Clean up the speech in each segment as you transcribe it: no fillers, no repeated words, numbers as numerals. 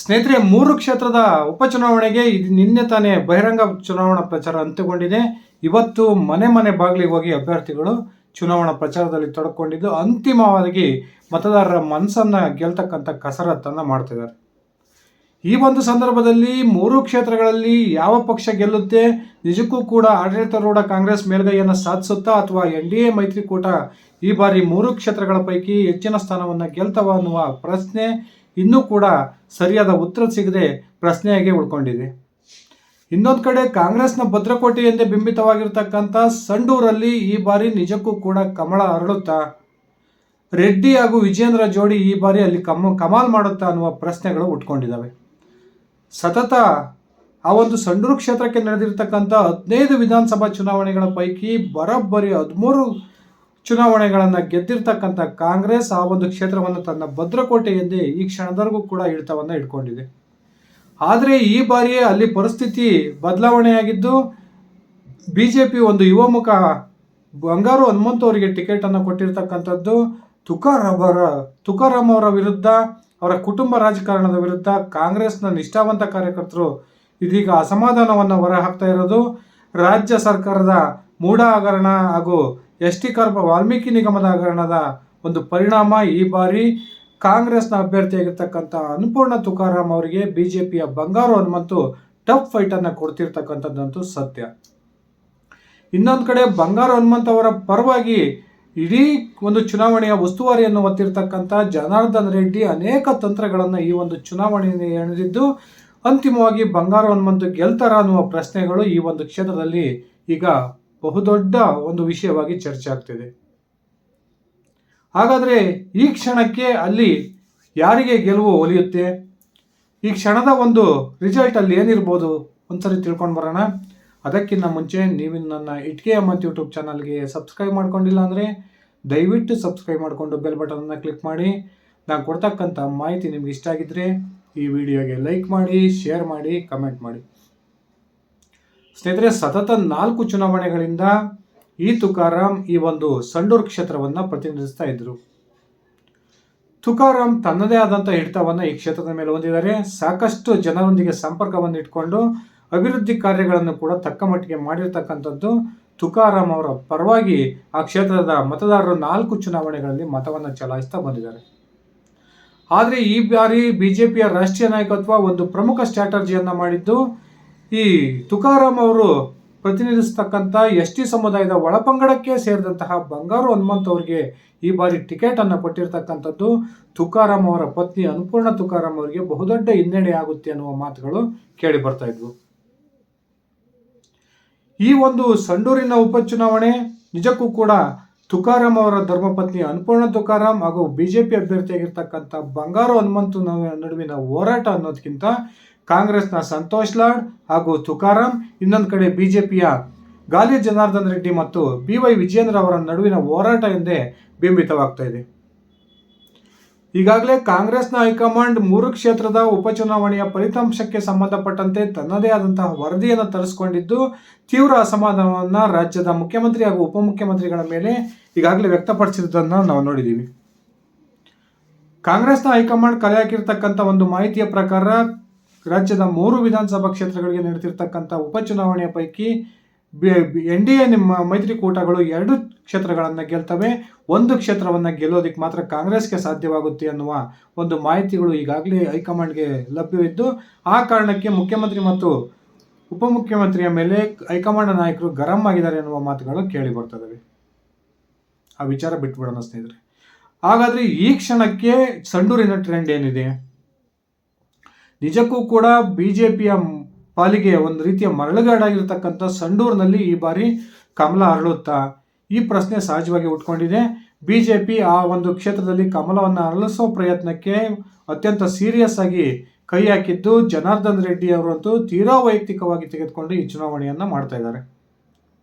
ಸ್ನೇಹಿತರೆ, 3 ಕ್ಷೇತ್ರದ ಉಪಚುನಾವಣೆಗೆ ಇದು ನಿನ್ನೆ ತಾನೇ ಬಹಿರಂಗ ಚುನಾವಣಾ ಪ್ರಚಾರ ಅಂತ್ಯಗೊಂಡಿದೆ. ಇವತ್ತು ಮನೆ ಮನೆ ಬಾಗಿಲಿಗೆ ಹೋಗಿ ಅಭ್ಯರ್ಥಿಗಳು ಚುನಾವಣಾ ಪ್ರಚಾರದಲ್ಲಿ ತೊಡಕೊಂಡಿದ್ದು ಅಂತಿಮವಾಗಿ ಮತದಾರರ ಮನಸ್ಸನ್ನು ಗೆಲ್ತಕ್ಕಂಥ ಕಸರತ್ತನ್ನು ಮಾಡ್ತಿದ್ದಾರೆ. ಈ ಒಂದು ಸಂದರ್ಭದಲ್ಲಿ 3 ಕ್ಷೇತ್ರಗಳಲ್ಲಿ ಯಾವ ಪಕ್ಷ ಗೆಲ್ಲುತ್ತೆ, ನಿಜಕ್ಕೂ ಕೂಡ ಆಡಳಿತಾರೂಢ ಕಾಂಗ್ರೆಸ್ ಮೇಲ್ಗೈಯನ್ನು ಸಾಧಿಸುತ್ತಾ ಅಥವಾ NDA ಮೈತ್ರಿಕೂಟ ಈ ಬಾರಿ 3 ಕ್ಷೇತ್ರಗಳ ಪೈಕಿ ಹೆಚ್ಚಿನ ಸ್ಥಾನವನ್ನು ಗೆಲ್ತವ ಅನ್ನುವ ಪ್ರಶ್ನೆ ಇನ್ನೂ ಕೂಡ ಸರಿಯಾದ ಉತ್ತರ ಸಿಗದೆ ಪ್ರಶ್ನೆಯಾಗಿ ಉಳ್ಕೊಂಡಿದೆ. ಇನ್ನೊಂದು ಕಡೆ ಕಾಂಗ್ರೆಸ್ನ ಭದ್ರಕೋಟೆ ಎಂದೇ ಬಿಂಬಿತವಾಗಿರ್ತಕ್ಕಂಥ ಸಂಡೂರಲ್ಲಿ ಈ ಬಾರಿ ನಿಜಕ್ಕೂ ಕೂಡ ಕಮಲ ಅರಳುತ್ತಾ, ರೆಡ್ಡಿ ಹಾಗೂ ವಿಜೇಂದ್ರ ಜೋಡಿ ಈ ಬಾರಿ ಅಲ್ಲಿ ಕಮಾಲ್ ಮಾಡುತ್ತಾ ಅನ್ನುವ ಪ್ರಶ್ನೆಗಳು ಉಟ್ಕೊಂಡಿದ್ದಾವೆ. ಸತತ ಆ ಒಂದು ಸಂಡೂರು ಕ್ಷೇತ್ರಕ್ಕೆ ನಡೆದಿರ್ತಕ್ಕಂಥ 15 ವಿಧಾನಸಭಾ ಚುನಾವಣೆಗಳ ಪೈಕಿ ಬರೋಬ್ಬರಿ 13 ಚುನಾವಣೆಗಳನ್ನು ಗೆದ್ದಿರ್ತಕ್ಕಂಥ ಕಾಂಗ್ರೆಸ್ ಆ ಒಂದು ಕ್ಷೇತ್ರವನ್ನು ತನ್ನ ಭದ್ರಕೋಟೆ ಎಂದೇ ಈ ಕ್ಷಣದವರೆಗೂ ಕೂಡ ಹಿಡಿತವನ್ನು ಇಟ್ಕೊಂಡಿದೆ. ಆದರೆ ಈ ಬಾರಿಯೇ ಅಲ್ಲಿ ಪರಿಸ್ಥಿತಿ ಬದಲಾವಣೆಯಾಗಿದ್ದು, BJP ಒಂದು ಯುವಮುಖ ಬಂಗಾರು ಹನುಮಂತ ಅವರಿಗೆ ಟಿಕೆಟನ್ನು ಕೊಟ್ಟಿರ್ತಕ್ಕಂಥದ್ದು ತುಕಾರಾಮ್ ಅವರ ವಿರುದ್ಧ, ಅವರ ಕುಟುಂಬ ರಾಜಕಾರಣದ ವಿರುದ್ಧ ಕಾಂಗ್ರೆಸ್ನ ನಿಷ್ಠಾವಂತ ಕಾರ್ಯಕರ್ತರು ಇದೀಗ ಅಸಮಾಧಾನವನ್ನು ಹೊರಹಾಕ್ತಾ ಇರೋದು ರಾಜ್ಯ ಸರ್ಕಾರದ ಮೂಢ ಹಗರಣ ಹಾಗೂ ST ಕಾರ್ಪ ವಾಲ್ಮೀಕಿ ನಿಗಮದ ಹಗರಣದ ಒಂದು ಪರಿಣಾಮ. ಈ ಬಾರಿ ಕಾಂಗ್ರೆಸ್ನ ಅಭ್ಯರ್ಥಿಯಾಗಿರ್ತಕ್ಕಂಥ ಅನ್ನಪೂರ್ಣ ತುಕಾರಾಮ್ ಅವರಿಗೆ BJPಯ ಬಂಗಾರು ಹನುಮಂತು ಟಫ್ ಫೈಟನ್ನು ಕೊಡ್ತಿರ್ತಕ್ಕಂಥದ್ದಂತೂ ಸತ್ಯ. ಇನ್ನೊಂದು ಕಡೆ ಬಂಗಾರು ಹನುಮಂತ್ ಅವರ ಪರವಾಗಿ ಇಡೀ ಒಂದು ಚುನಾವಣೆಯ ಉಸ್ತುವಾರಿಯನ್ನು ಹೊತ್ತಿರ್ತಕ್ಕಂಥ ಜನಾರ್ದನ್ ರೆಡ್ಡಿ ಅನೇಕ ತಂತ್ರಗಳನ್ನು ಈ ಒಂದು ಚುನಾವಣೆಯಲ್ಲಿ ಎಣೆದಿದ್ದು ಅಂತಿಮವಾಗಿ ಬಂಗಾರು ಹನುಮಂತು ಗೆಲ್ತಾರ ಅನ್ನುವ ಪ್ರಶ್ನೆಗಳು ಈ ಒಂದು ಕ್ಷೇತ್ರದಲ್ಲಿ ಈಗ ಬಹುದೊಡ್ಡ ಒಂದು ವಿಷಯವಾಗಿ ಚರ್ಚೆ ಆಗ್ತಿದೆ. ಹಾಗಾದರೆ ಈ ಕ್ಷಣಕ್ಕೆ ಅಲ್ಲಿ ಯಾರಿಗೆ ಗೆಲುವು ಒಲಿಯುತ್ತೆ, ಈ ಕ್ಷಣದ ಒಂದು ರಿಸಲ್ಟ್ ಅಲ್ಲಿ ಏನಿರ್ಬೋದು ಒಂದ್ಸರಿ ತಿಳ್ಕೊಂಡು ಬರೋಣ. ಅದಕ್ಕಿಂತ ಮುಂಚೆ ನೀವು ನನ್ನ ಇಟ್ಕೆ ಅಮ್ಮಂತ್ ಯೂಟ್ಯೂಬ್ ಚಾನಲ್ಗೆ ಸಬ್ಸ್ಕ್ರೈಬ್ ಮಾಡ್ಕೊಂಡಿಲ್ಲ ಅಂದರೆ ದಯವಿಟ್ಟು ಸಬ್ಸ್ಕ್ರೈಬ್ ಮಾಡಿಕೊಂಡು ಬೆಲ್ ಬಟನನ್ನು ಕ್ಲಿಕ್ ಮಾಡಿ. ನಾನು ಕೊಡ್ತಕ್ಕಂಥ ಮಾಹಿತಿ ನಿಮ್ಗೆ ಇಷ್ಟ ಆಗಿದ್ದರೆ ಈ ವಿಡಿಯೋಗೆ ಲೈಕ್ ಮಾಡಿ, ಶೇರ್ ಮಾಡಿ, ಕಮೆಂಟ್ ಮಾಡಿ. ಸ್ನೇಹಿತರೆ, ಸತತ 4 ಚುನಾವಣೆಗಳಿಂದ ಈ ತುಕಾರಾಮ್ ಈ ಒಂದು ಸಂಡೂರು ಕ್ಷೇತ್ರವನ್ನು ಪ್ರತಿನಿಧಿಸ್ತಾ ಇದ್ರು. ತುಕಾರಾಮ್ ತನ್ನದೇ ಆದಂಥ ಹಿಡಿತವನ್ನು ಈ ಕ್ಷೇತ್ರದ ಮೇಲೆ ಹೊಂದಿದ್ದಾರೆ. ಸಾಕಷ್ಟು ಜನರೊಂದಿಗೆ ಸಂಪರ್ಕವನ್ನು ಇಟ್ಕೊಂಡು ಅಭಿವೃದ್ಧಿ ಕಾರ್ಯಗಳನ್ನು ಕೂಡ ತಕ್ಕ ಮಟ್ಟಿಗೆ ಮಾಡಿರ್ತಕ್ಕಂಥದ್ದು. ತುಕಾರಾಮ್ ಅವರ ಪರವಾಗಿ ಆ ಕ್ಷೇತ್ರದ ಮತದಾರರು 4 ಚುನಾವಣೆಗಳಲ್ಲಿ ಮತವನ್ನು ಚಲಾಯಿಸ್ತಾ ಬಂದಿದ್ದಾರೆ. ಆದರೆ ಈ ಬಾರಿ BJPಯ ರಾಷ್ಟ್ರೀಯ ನಾಯಕತ್ವ ಒಂದು ಪ್ರಮುಖ ಸ್ಟ್ರಾಟಜಿಯನ್ನು ಮಾಡಿದ್ದು, ಈ ತುಕಾರಾಮ್ ಅವರು ಪ್ರತಿನಿಧಿಸ್ತಕ್ಕಂಥ ST ಸಮುದಾಯದ ಒಳಪಂಗಡಕ್ಕೆ ಸೇರಿದಂತಹ ಬಂಗಾರು ಹನುಮಂತ್ ಅವರಿಗೆ ಈ ಬಾರಿ ಟಿಕೆಟ್ ಅನ್ನು ಕೊಟ್ಟಿರ್ತಕ್ಕಂಥದ್ದು ತುಕಾರಾಮ್ ಅವರ ಪತ್ನಿ ಅನ್ನಪೂರ್ಣ ತುಕಾರಾಮ್ ಅವರಿಗೆ ಬಹುದೊಡ್ಡ ಹಿನ್ನಡೆ ಆಗುತ್ತೆ ಅನ್ನುವ ಮಾತುಗಳು ಕೇಳಿ ಬರ್ತಾ ಇದ್ವು. ಈ ಒಂದು ಸಂಡೂರಿನ ಉಪಚುನಾವಣೆ ನಿಜಕ್ಕೂ ಕೂಡ ತುಕಾರಾಮ್ ಅವರ ಧರ್ಮಪತ್ನಿ ಅನ್ನಪೂರ್ಣ ತುಕಾರಾಮ್ ಹಾಗೂ BJP ಅಭ್ಯರ್ಥಿಯಾಗಿರ್ತಕ್ಕಂಥ ಬಂಗಾರು ಹನುಮಂತು ನಡುವಿನ ಹೋರಾಟ ಅನ್ನೋದಕ್ಕಿಂತ ಕಾಂಗ್ರೆಸ್ನ ಸಂತೋಷ್ ಲಾಡ್ ಹಾಗೂ ತುಕಾರಾಮ್, ಇನ್ನೊಂದು ಕಡೆ BJPಯ ಗಾಲಿ ಜನಾರ್ದನ್ ರೆಡ್ಡಿ ಮತ್ತು BY ವಿಜೇಂದ್ರ ಅವರ ನಡುವಿನ ಹೋರಾಟ ಎಂದೇ ಬಿಂಬಿತವಾಗ್ತಾ ಇದೆ. ಈಗಾಗಲೇ ಕಾಂಗ್ರೆಸ್ನ ಹೈಕಮಾಂಡ್ 3 ಕ್ಷೇತ್ರದ ಉಪಚುನಾವಣೆಯ ಫಲಿತಾಂಶಕ್ಕೆ ಸಂಬಂಧಪಟ್ಟಂತೆ ತನ್ನದೇ ಆದಂತಹ ವರದಿಯನ್ನು ತರಿಸಿಕೊಂಡಿದ್ದು ತೀವ್ರ ಅಸಮಾಧಾನವನ್ನು ರಾಜ್ಯದ ಮುಖ್ಯಮಂತ್ರಿ ಹಾಗೂ ಉಪಮುಖ್ಯಮಂತ್ರಿಗಳ ಮೇಲೆ ಈಗಾಗಲೇ ವ್ಯಕ್ತಪಡಿಸಿದ್ದನ್ನು ನಾವು ನೋಡಿದ್ದೀವಿ. ಕಾಂಗ್ರೆಸ್ನ ಹೈಕಮಾಂಡ್ ಕಲೆ ಹಾಕಿರ್ತಕ್ಕಂಥ ಒಂದು ಮಾಹಿತಿಯ ಪ್ರಕಾರ ರಾಜ್ಯದ 3 ವಿಧಾನಸಭಾ ಕ್ಷೇತ್ರಗಳಿಗೆ ನಡೆದಿರ್ತಕ್ಕಂಥ ಉಪಚುನಾವಣೆಯ ಪೈಕಿ NDA ಮೈತ್ರಿಕೂಟಗಳು 2 ಕ್ಷೇತ್ರಗಳನ್ನು ಗೆಲ್ತವೆ, 1 ಕ್ಷೇತ್ರವನ್ನು ಗೆಲ್ಲೋದಕ್ಕೆ ಮಾತ್ರ ಕಾಂಗ್ರೆಸ್ಗೆ ಸಾಧ್ಯವಾಗುತ್ತೆ ಅನ್ನುವ ಒಂದು ಮಾಹಿತಿಗಳು ಈಗಾಗಲೇ ಹೈಕಮಾಂಡ್ಗೆ ಲಭ್ಯವಿದ್ದು, ಆ ಕಾರಣಕ್ಕೆ ಮುಖ್ಯಮಂತ್ರಿ ಮತ್ತು ಉಪಮುಖ್ಯಮಂತ್ರಿಯ ಮೇಲೆ ಹೈಕಮಾಂಡ್ ನಾಯಕರು ಗರಂ ಆಗಿದ್ದಾರೆ ಅನ್ನುವ ಮಾತುಗಳು ಕೇಳಿ ಬರ್ತದವೆ. ಆ ವಿಚಾರ ಬಿಟ್ಬಿಡೋಣ ಸ್ನೇಹಿತರೆ. ಹಾಗಾದರೆ ಈ ಕ್ಷಣಕ್ಕೆ ಸಂಡೂರಿನ ಟ್ರೆಂಡ್ ಏನಿದೆ? ನಿಜಕ್ಕೂ ಕೂಡ BJPಯ ಪಾಲಿಗೆ ಒಂದು ರೀತಿಯ ಮರಳುಗಾಡಾಗಿರ್ತಕ್ಕಂಥ ಸಂಡೂರಿನಲ್ಲಿ ಈ ಬಾರಿ ಕಮಲ ಅರಳುತ್ತಾ? ಈ ಪ್ರಶ್ನೆ ಸಹಜವಾಗಿ ಉಟ್ಕೊಂಡಿದೆ. BJP ಆ ಒಂದು ಕ್ಷೇತ್ರದಲ್ಲಿ ಕಮಲವನ್ನು ಅರಳಿಸೋ ಪ್ರಯತ್ನಕ್ಕೆ ಅತ್ಯಂತ ಸೀರಿಯಸ್ ಆಗಿ ಕೈ ಹಾಕಿದ್ದು ಜನಾರ್ದನ್ ರೆಡ್ಡಿ ಅವರಂತೂ ತೀರಾ ವೈಯಕ್ತಿಕವಾಗಿ ತೆಗೆದುಕೊಂಡು ಈ ಚುನಾವಣೆಯನ್ನು ಮಾಡ್ತಾ ಇದ್ದಾರೆ.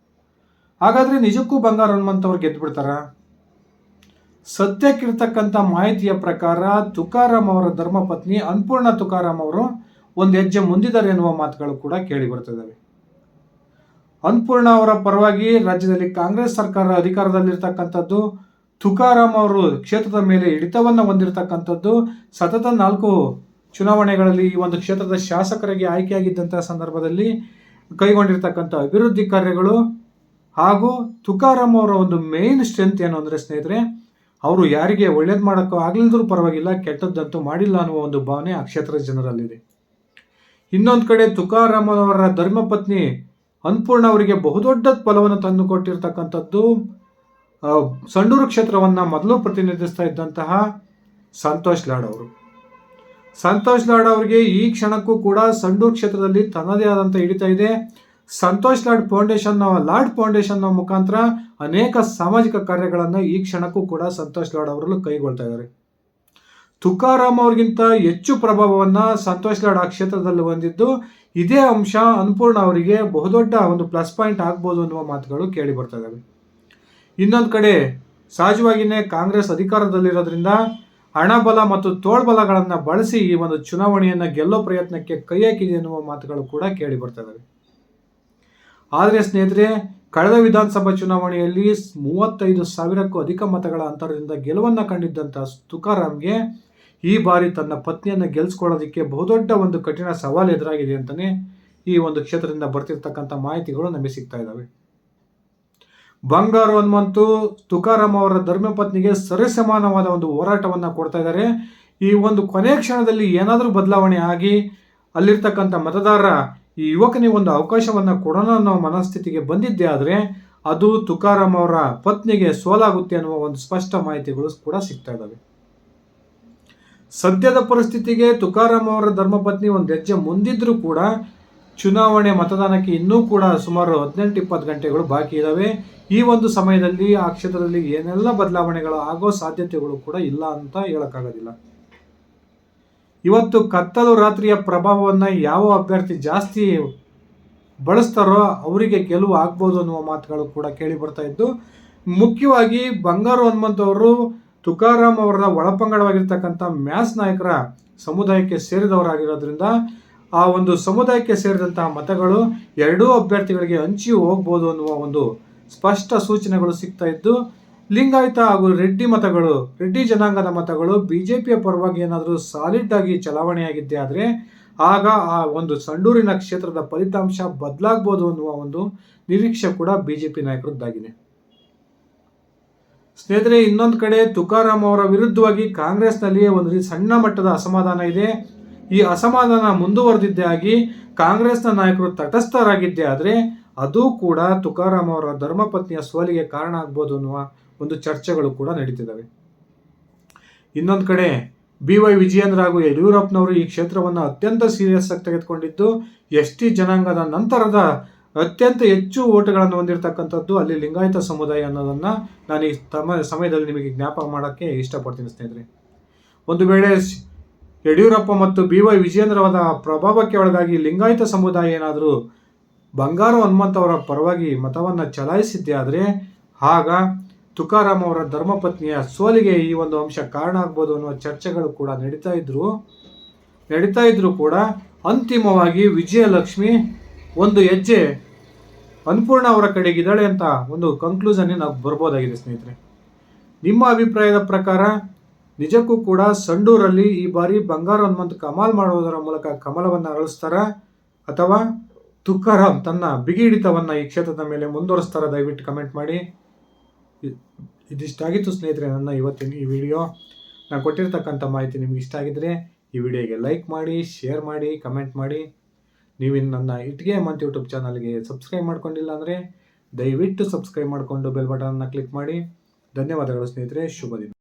ಹಾಗಾದರೆ ನಿಜಕ್ಕೂ ಬಂಗಾರು ಹನುಮಂತ್ ಅವ್ರು ಗೆದ್ದು ಬಿಡ್ತಾರಾ? ಸದ್ಯಕ್ಕಿರ್ತಕ್ಕಂಥ ಮಾಹಿತಿಯ ಪ್ರಕಾರ ತುಕಾರಾಮ್ ಅವರ ಧರ್ಮಪತ್ನಿ ಅನ್ನಪೂರ್ಣ ತುಕಾರಾಮ್ ಅವರು ಒಂದು ಹೆಜ್ಜೆ ಮುಂದಿದ್ದಾರೆ ಎನ್ನುವ ಮಾತುಗಳು ಕೂಡ ಕೇಳಿ ಬರ್ತದವೆ. ಅನ್ನಪೂರ್ಣ ಅವರ ಪರವಾಗಿ ರಾಜ್ಯದಲ್ಲಿ ಕಾಂಗ್ರೆಸ್ ಸರ್ಕಾರ ಅಧಿಕಾರದಲ್ಲಿರ್ತಕ್ಕಂಥದ್ದು, ತುಕಾರಾಮ್ ಅವರು ಕ್ಷೇತ್ರದ ಮೇಲೆ ಹಿಡಿತವನ್ನು ಹೊಂದಿರತಕ್ಕಂಥದ್ದು, ಸತತ 4 ಚುನಾವಣೆಗಳಲ್ಲಿ ಈ ಒಂದು ಕ್ಷೇತ್ರದ ಶಾಸಕರಿಗೆ ಆಯ್ಕೆಯಾಗಿದ್ದಂತಹ ಸಂದರ್ಭದಲ್ಲಿ ಕೈಗೊಂಡಿರ್ತಕ್ಕಂಥ ಅಭಿವೃದ್ಧಿ ಕಾರ್ಯಗಳು ಹಾಗೂ ತುಕಾರಾಮ್ ಅವರ ಒಂದು ಮೇನ್ ಸ್ಟ್ರೆಂತ್ ಏನು ಅಂದರೆ ಸ್ನೇಹಿತರೆ, ಅವರು ಯಾರಿಗೆ ಒಳ್ಳೇದು ಮಾಡೋಕ್ಕೂ ಆಗಲಿದ್ರೂ ಪರವಾಗಿಲ್ಲ, ಕೆಟ್ಟದ್ದಂತೂ ಮಾಡಿಲ್ಲ ಅನ್ನುವ ಒಂದು ಭಾವನೆ ಆ ಕ್ಷೇತ್ರದ ಜನರಲ್ಲಿದೆ. ಇನ್ನೊಂದು ಕಡೆ ತುಕಾರಾಮ್ ಅವರ ಧರ್ಮಪತ್ನಿ ಅನ್ನಪೂರ್ಣ ಅವರಿಗೆ ಬಹುದೊಡ್ಡ ಫಲವನ್ನು ತಂದು ಕೊಟ್ಟಿರ್ತಕ್ಕಂಥದ್ದು ಸಂಡೂರು ಕ್ಷೇತ್ರವನ್ನು ಮೊದಲು ಪ್ರತಿನಿಧಿಸ್ತಾ ಇದ್ದಂತಹ ಸಂತೋಷ್ ಲಾಡ್ ಅವರು. ಸಂತೋಷ್ ಲಾಡ್ ಅವರಿಗೆ ಈ ಕ್ಷಣಕ್ಕೂ ಕೂಡ ಸಂಡೂರು ಕ್ಷೇತ್ರದಲ್ಲಿ ತನ್ನದೇ ಆದಂಥ ಹಿಡಿತ ಇದೆ. ಸಂತೋಷ್ ಲಾಡ್ ಫೌಂಡೇಶನ್ನ ಮುಖಾಂತರ ಅನೇಕ ಸಾಮಾಜಿಕ ಕಾರ್ಯಗಳನ್ನು ಈ ಕ್ಷಣಕ್ಕೂ ಕೂಡ ಸಂತೋಷ್ ಲಾಡ್ ಅವರಲ್ಲೂ ಕೈಗೊಳ್ತಾ ಇದ್ದಾರೆ. ತುಕಾರಾಮ್ ಅವ್ರಿಗಿಂತ ಹೆಚ್ಚು ಪ್ರಭಾವವನ್ನು ಸಂತೋಷ್ ಲಾಡ್ ಆ ಕ್ಷೇತ್ರದಲ್ಲಿ ಹೊಂದಿದ್ದು, ಇದೇ ಅಂಶ ಅನ್ನಪೂರ್ಣ ಅವರಿಗೆ ಬಹುದೊಡ್ಡ ಒಂದು ಪ್ಲಸ್ ಪಾಯಿಂಟ್ ಆಗ್ಬೋದು ಅನ್ನುವ ಮಾತುಗಳು ಕೇಳಿ ಬರ್ತಾ ಇದ್ದಾವೆ. ಇನ್ನೊಂದು ಕಡೆ ಸಹಜವಾಗಿಯೇ ಕಾಂಗ್ರೆಸ್ ಅಧಿಕಾರದಲ್ಲಿರೋದ್ರಿಂದ ಹಣಬಲ ಮತ್ತು ತೋಳ್ಬಲಗಳನ್ನು ಬಳಸಿ ಈ ಒಂದು ಚುನಾವಣೆಯನ್ನು ಗೆಲ್ಲೋ ಪ್ರಯತ್ನಕ್ಕೆ ಕೈ ಹಾಕಿದೆ ಎನ್ನುವ ಮಾತುಗಳು ಕೂಡ ಕೇಳಿ ಬರ್ತಾ ಇದ್ದಾವೆ. ಆದರೆ ಸ್ನೇಹಿತರೆ, ಕಳೆದ ವಿಧಾನಸಭಾ ಚುನಾವಣೆಯಲ್ಲಿ 35,000ಕ್ಕೂ ಅಧಿಕ ಮತಗಳ ಅಂತರದಿಂದ ಗೆಲುವನ್ನು ಕಂಡಿದ್ದಂಥ ತುಕಾರಾಮ್ಗೆ ಈ ಬಾರಿ ತನ್ನ ಪತ್ನಿಯನ್ನು ಗೆಲ್ಲಿಸ್ಕೊಳ್ಳೋದಕ್ಕೆ ಬಹುದೊಡ್ಡ ಒಂದು ಕಠಿಣ ಸವಾಲು ಎದುರಾಗಿದೆ ಅಂತಲೇ ಈ ಒಂದು ಕ್ಷೇತ್ರದಿಂದ ಬರ್ತಿರ್ತಕ್ಕಂಥ ಮಾಹಿತಿಗಳು ನಮಗೆ ಸಿಗ್ತಾ ಇದ್ದಾವೆ. ಬಂಗಾರು ಹನುಮಂತು ತುಕಾರಾಮ್ ಅವರ ಧರ್ಮಪತ್ನಿಗೆ ಸರಿಸಮಾನವಾದ ಒಂದು ಹೋರಾಟವನ್ನು ಕೊಡ್ತಾ ಇದ್ದಾರೆ. ಈ ಒಂದು ಕೊನೆ ಕ್ಷಣದಲ್ಲಿ ಏನಾದರೂ ಬದಲಾವಣೆ ಆಗಿ ಅಲ್ಲಿರ್ತಕ್ಕಂಥ ಮತದಾರರ ಈ ಯುವಕನಿಗೆ ಒಂದು ಅವಕಾಶವನ್ನು ಕೊಡೋಣ ಅನ್ನೋ ಮನಸ್ಥಿತಿಗೆ ಬಂದಿದ್ದೇ ಆದರೆ ಅದು ತುಕಾರಾಮ್ ಅವರ ಪತ್ನಿಗೆ ಸೋಲಾಗುತ್ತೆ ಅನ್ನುವ ಒಂದು ಸ್ಪಷ್ಟ ಮಾಹಿತಿಗಳು ಕೂಡ ಸಿಗ್ತಾ ಇದ್ದಾವೆ. ಸದ್ಯದ ಪರಿಸ್ಥಿತಿಗೆ ತುಕಾರಾಮ್ ಅವರ ಧರ್ಮಪತ್ನಿ ಒಂದು ಹೆಜ್ಜೆ ಮುಂದಿದ್ರೂ ಕೂಡ ಚುನಾವಣೆ ಮತದಾನಕ್ಕೆ ಇನ್ನೂ ಕೂಡ ಸುಮಾರು 18-20 ಗಂಟೆಗಳು ಬಾಕಿ ಇದ್ದಾವೆ. ಈ ಒಂದು ಸಮಯದಲ್ಲಿ ಆ ಕ್ಷೇತ್ರದಲ್ಲಿ ಏನೆಲ್ಲ ಬದಲಾವಣೆಗಳು ಆಗೋ ಸಾಧ್ಯತೆಗಳು ಕೂಡ ಇಲ್ಲ ಅಂತ ಹೇಳಕ್ಕಾಗೋದಿಲ್ಲ. ಇವತ್ತು ಕತ್ತಲು ರಾತ್ರಿಯ ಪ್ರಭಾವವನ್ನು ಯಾವ ಅಭ್ಯರ್ಥಿ ಜಾಸ್ತಿ ಬಳಸ್ತಾರೋ ಅವರಿಗೆ ಗೆಲುವು ಆಗ್ಬೋದು ಅನ್ನುವ ಮಾತುಗಳು ಕೂಡ ಕೇಳಿ ಬರ್ತಾ ಇದ್ದು, ಮುಖ್ಯವಾಗಿ ಬಂಗಾರು ಹನುಮಂತ್ ಅವರು ತುಕಾರಾಮ್ ಅವರ ಒಳಪಂಗಡವಾಗಿರ್ತಕ್ಕಂಥ ಮ್ಯಾಸ್ ನಾಯಕರ ಸಮುದಾಯಕ್ಕೆ ಸೇರಿದವರಾಗಿರೋದ್ರಿಂದ ಆ ಒಂದು ಸಮುದಾಯಕ್ಕೆ ಸೇರಿದಂತಹ ಮತಗಳು ಎರಡೂ ಅಭ್ಯರ್ಥಿಗಳಿಗೆ ಹಂಚಿ ಹೋಗ್ಬೋದು ಅನ್ನುವ ಒಂದು ಸ್ಪಷ್ಟ ಸೂಚನೆಗಳು ಸಿಗ್ತಾ ಇದ್ದು, ಲಿಂಗಾಯತ ಹಾಗೂ ರೆಡ್ಡಿ ಜನಾಂಗದ ಮತಗಳು ಬಿಜೆಪಿಯ ಪರವಾಗಿ ಏನಾದರೂ ಸಾಲಿಡ್ ಆಗಿ ಚಲಾವಣೆಯಾಗಿದ್ದೇ ಆದರೆ ಆಗ ಆ ಒಂದು ಸಂಡೂರಿನ ಕ್ಷೇತ್ರದ ಫಲಿತಾಂಶ ಬದಲಾಗ್ಬೋದು ಅನ್ನುವ ಒಂದು ನಿರೀಕ್ಷೆ ಕೂಡ ಬಿಜೆಪಿ ನಾಯಕರದ್ದಾಗಿದೆ. ಸ್ನೇಹಿತರೆ, ಇನ್ನೊಂದು ಕಡೆ ತುಕಾರಾಮ್ ಅವರ ವಿರುದ್ಧವಾಗಿ ಕಾಂಗ್ರೆಸ್ನಲ್ಲಿ ಒಂದು ಸಣ್ಣ ಮಟ್ಟದ ಅಸಮಾಧಾನ ಇದೆ. ಈ ಅಸಮಾಧಾನ ಮುಂದುವರೆದಿದ್ದೇ ಆಗಿ ಕಾಂಗ್ರೆಸ್ನ ನಾಯಕರು ತಟಸ್ಥರಾಗಿದ್ದೇ ಆದರೆ ಅದು ಕೂಡ ತುಕಾರಾಮ್ ಅವರ ಧರ್ಮಪತ್ನಿಯ ಸೋಲಿಗೆ ಕಾರಣ ಆಗ್ಬೋದು ಅನ್ನುವ ಒಂದು ಚರ್ಚೆಗಳು ಕೂಡ ನಡೀತಿದ್ದಾವೆ. ಇನ್ನೊಂದು ಕಡೆ BY ವಿಜಯೇಂದ್ರ ಹಾಗೂ ಯಡಿಯೂರಪ್ಪನವರು ಈ ಕ್ಷೇತ್ರವನ್ನು ಅತ್ಯಂತ ಸೀರಿಯಸ್ ಆಗಿ ತೆಗೆದುಕೊಂಡಿದ್ದು, ST ಜನಾಂಗದ ನಂತರದ ಅತ್ಯಂತ ಹೆಚ್ಚು ಓಟುಗಳನ್ನು ಹೊಂದಿರತಕ್ಕಂಥದ್ದು ಅಲ್ಲಿ ಲಿಂಗಾಯತ ಸಮುದಾಯ ಅನ್ನೋದನ್ನು ನಾನು ಈ ಸಮಯದಲ್ಲಿ ನಿಮಗೆ ಜ್ಞಾಪಕ ಮಾಡೋಕ್ಕೆ ಇಷ್ಟಪಡ್ತೀನಿ ಸ್ನೇಹಿತರೆ. ಒಂದು ವೇಳೆ ಯಡಿಯೂರಪ್ಪ ಮತ್ತು BY ವಿಜಯೇಂದ್ರ ಅವರ ಪ್ರಭಾವಕ್ಕೆ ಒಳಗಾಗಿ ಲಿಂಗಾಯತ ಸಮುದಾಯ ಏನಾದರೂ ಬಂಗಾರು ಹನುಮಂತ್ ಅವರ ಪರವಾಗಿ ಮತವನ್ನು ಚಲಾಯಿಸಿದ್ದೇ ಆದರೆ ಆಗ ತುಕಾರಾಮ್ ಅವರ ಧರ್ಮಪತ್ನಿಯ ಸೋಲಿಗೆ ಈ ಒಂದು ಅಂಶ ಕಾರಣ ಆಗ್ಬೋದು ಅನ್ನುವ ಚರ್ಚೆಗಳು ಕೂಡ ನಡೀತಾ ಇದ್ರೂ ಕೂಡ ಅಂತಿಮವಾಗಿ ವಿಜಯಲಕ್ಷ್ಮಿ ಒಂದು ಹೆಜ್ಜೆ ಅನ್ನಪೂರ್ಣ ಅವರ ಕಡೆಗಿದ್ದಾಳೆ ಅಂತ ಒಂದು ಕನ್ಕ್ಲೂಷನ್ಗೆ ನಾವು ಬರ್ಬೋದಾಗಿದೆ ಸ್ನೇಹಿತರೆ. ನಿಮ್ಮ ಅಭಿಪ್ರಾಯದ ಪ್ರಕಾರ ನಿಜಕ್ಕೂ ಕೂಡ ಸಂಡೂರಲ್ಲಿ ಈ ಬಾರಿ ಬಂಗಾರು ಹನುಮಂತ್ ಕಮಾಲ್ ಮಾಡುವುದರ ಮೂಲಕ ಕಮಲವನ್ನು ಅರಳಿಸ್ತಾರ ಅಥವಾ ತುಕಾರಾಮ್ ತನ್ನ ಬಿಗಿ ಹಿಡಿತವನ್ನು ಈ ಕ್ಷೇತ್ರದ ಮೇಲೆ ಮುಂದುವರಿಸ್ತಾರ? ದಯವಿಟ್ಟು ಕಮೆಂಟ್ ಮಾಡಿ. ಇದಿಷ್ಟಾಗಿತ್ತು ಸ್ನೇಹಿತರೆ ನನ್ನ ಇವತ್ತಿನ ಈ ವಿಡಿಯೋ. ನಾನು ಕೊಟ್ಟಿರ್ತಕ್ಕಂಥ ಮಾಹಿತಿ ನಿಮ್ಗೆ ಇಷ್ಟ ಆಗಿದ್ದರೆ ಈ ವಿಡಿಯೋಗೆ ಲೈಕ್ ಮಾಡಿ, ಶೇರ್ ಮಾಡಿ, ಕಮೆಂಟ್ ಮಾಡಿ. ನೀವಿನ್ನು ನನ್ನ ಇಟ್ಗೆ ಹೇಮಂತ್ ಯೂಟ್ಯೂಬ್ ಚಾನಲ್ಗೆ ಸಬ್ಸ್ಕ್ರೈಬ್ ಮಾಡ್ಕೊಂಡಿಲ್ಲ ಅಂದರೆ ದಯವಿಟ್ಟು ಸಬ್ಸ್ಕ್ರೈಬ್ ಮಾಡಿಕೊಂಡು ಬೆಲ್ ಬಟನ್ನ ಕ್ಲಿಕ್ ಮಾಡಿ. ಧನ್ಯವಾದಗಳು ಸ್ನೇಹಿತರೆ. ಶುಭ ದಿನ.